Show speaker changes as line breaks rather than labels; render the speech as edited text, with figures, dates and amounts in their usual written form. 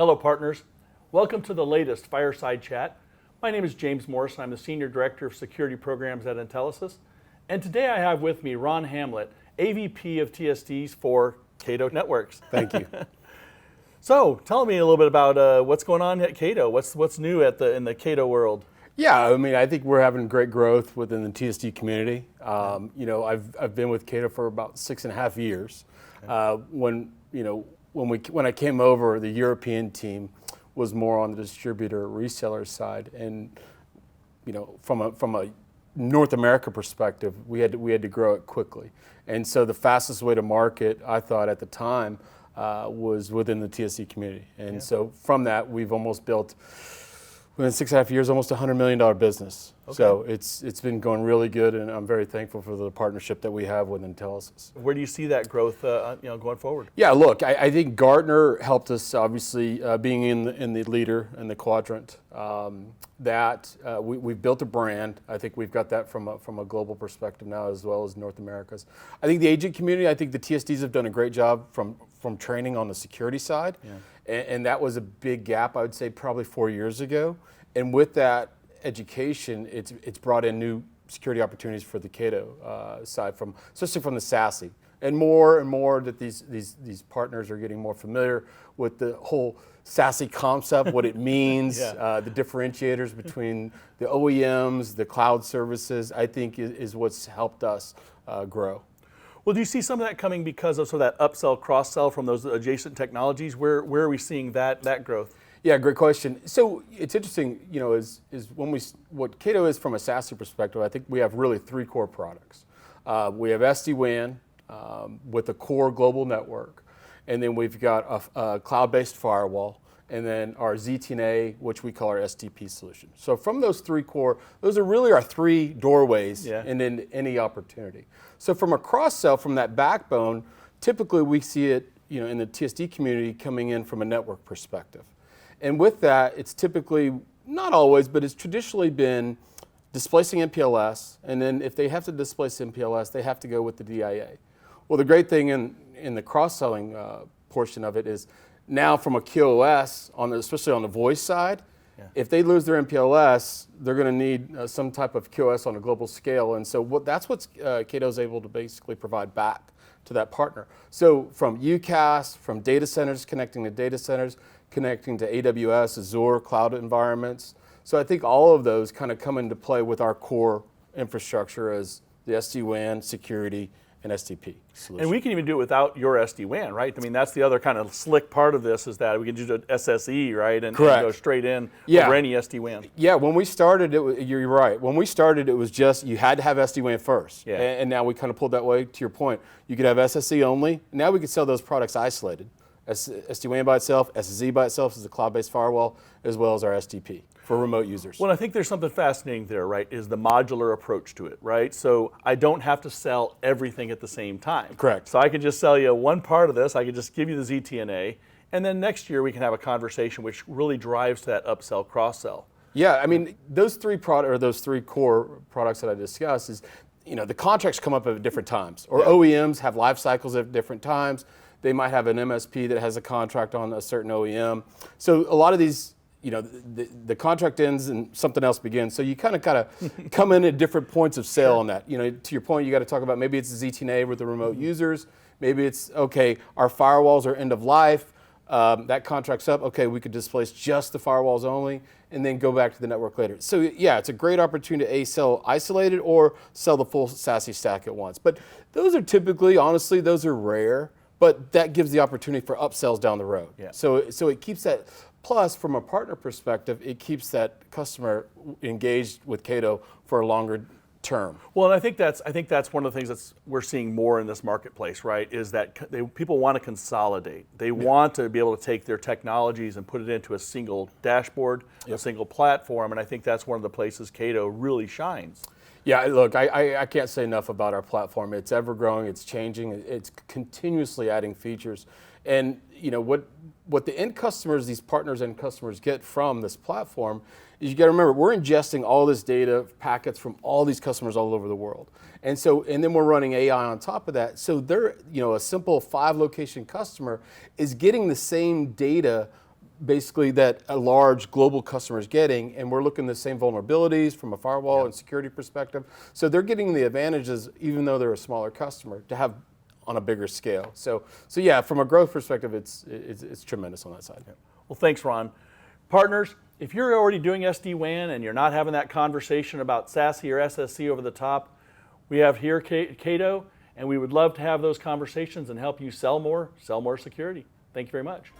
Hello, partners. Welcome to the latest Fireside Chat. My name is James Morrison. I'm the Senior Director of Security Programs at Intelisys. And today I have with me Ron Hamlett, AVP of TSDs for Cato Networks.
Thank you.
So, tell me a little bit about what's going on at Cato. What's new in the Cato world?
Yeah, I mean, I think we're having great growth within the TSD community. I've been with Cato for about 6.5 years. When I came over, the European team was more on the distributor reseller side, and from a North America perspective, we had to grow it quickly. And so the fastest way to market, I thought at the time, was within the TSD community. And so from that, we've almost built, within 6.5 years, almost $100 million business. Okay. So it's been going really good, and I'm very thankful for the partnership that we have with Intelisys.
Where do you see that growth going forward?
Yeah, look, I think Gartner helped us, obviously, being in the leader in the quadrant. We've built a brand. I think we've got that from a global perspective now, as well as North America's. I think the agent community, I think the TSDs have done a great job from training on the security side. Yeah. And that was a big gap, I would say, probably 4 years ago. And with that education, it's brought in new security opportunities for the Cato side, especially from the SASE. And more that these partners are getting more familiar with the whole SASE concept, what it means, the differentiators between the OEMs, the cloud services, I think is what's helped us grow.
Well, do you see some of that coming because of sort of that upsell, cross-sell from those adjacent technologies? Where are we seeing that growth?
Yeah, great question. So it's interesting, is what Cato is from a SASE perspective. I think we have really 3 core products. We have SD-WAN with a core global network, and then we've got a cloud-based firewall, and then our ZTNA, which we call our SDP solution. So from those 3 core, those are really our 3 doorways into any opportunity. So from a cross-sell, from that backbone, typically we see it in the TSD community coming in from a network perspective. And with that, it's typically, not always, but it's traditionally been displacing MPLS, and then if they have to displace MPLS, they have to go with the DIA. Well, the great thing in the cross-selling portion of it is now from a QoS, especially on the voice side, if they lose their MPLS, they're going to need some type of QoS on a global scale. And so that's what Cato's able to basically provide back to that partner. So from UCaaS, from data centers, connecting to data centers, connecting to AWS, Azure, cloud environments. So I think all of those kind of come into play with our core infrastructure as the SD-WAN, security, and SDP solution.
And we can even do it without your SD-WAN, right? I mean, that's the other kind of slick part of this is that we can do SSE, right? And go straight in over any SD-WAN.
Yeah, when we started, you're right. When we started, it was just, you had to have SD-WAN first. Yeah. And now we kind of pulled that way to your point. You could have SSE only. Now we could sell those products isolated. SD-WAN by itself, SSE by itself is a cloud-based firewall, as well as our SDP for remote users.
Well, I think there's something fascinating there, right, is the modular approach to it, right? So I don't have to sell everything at the same time.
Correct.
So I can just sell you one part of this, I can just give you the ZTNA, and then next year we can have a conversation which really drives to that upsell, cross-sell.
Yeah, I mean, those 3 core products that I discussed is, the contracts come up at different times, or OEMs have life cycles at different times. They might have an MSP that has a contract on a certain OEM. So a lot of these, the contract ends and something else begins. So you kind of come in at different points of sale on that. To your point, you got to talk about maybe it's a ZTNA with the remote users. Maybe it's, okay, our firewalls are end of life. That contract's up. Okay, we could displace just the firewalls only and then go back to the network later. So yeah, it's a great opportunity to sell isolated or sell the full SASE stack at once. But those are typically, honestly, those are rare. But that gives the opportunity for upsells down the road. Yeah. So it keeps that, plus from a partner perspective, it keeps that customer engaged with Cato for a longer term.
Well, and I think that's one of the things that we're seeing more in this marketplace, right, is that people want to consolidate. They want to be able to take their technologies and put it into a single dashboard, a single platform, and I think that's one of the places Cato really shines.
Yeah, look, I can't say enough about our platform. It's ever growing, it's changing, it's continuously adding features. And what the end customers, these partners and customers get from this platform is, you got to remember, we're ingesting all this data packets from all these customers all over the world. And then we're running AI on top of that. So they're, a simple 5-location customer is getting the same data basically that a large global customer is getting, and we're looking at the same vulnerabilities from a firewall and security perspective. So they're getting the advantages, even though they're a smaller customer, to have on a bigger scale. So yeah, from a growth perspective, it's tremendous on that side.
Well, thanks, Ron. Partners, if you're already doing SD-WAN and you're not having that conversation about SASE or SSC over the top, we have here Cato, and we would love to have those conversations and help you sell more security. Thank you very much.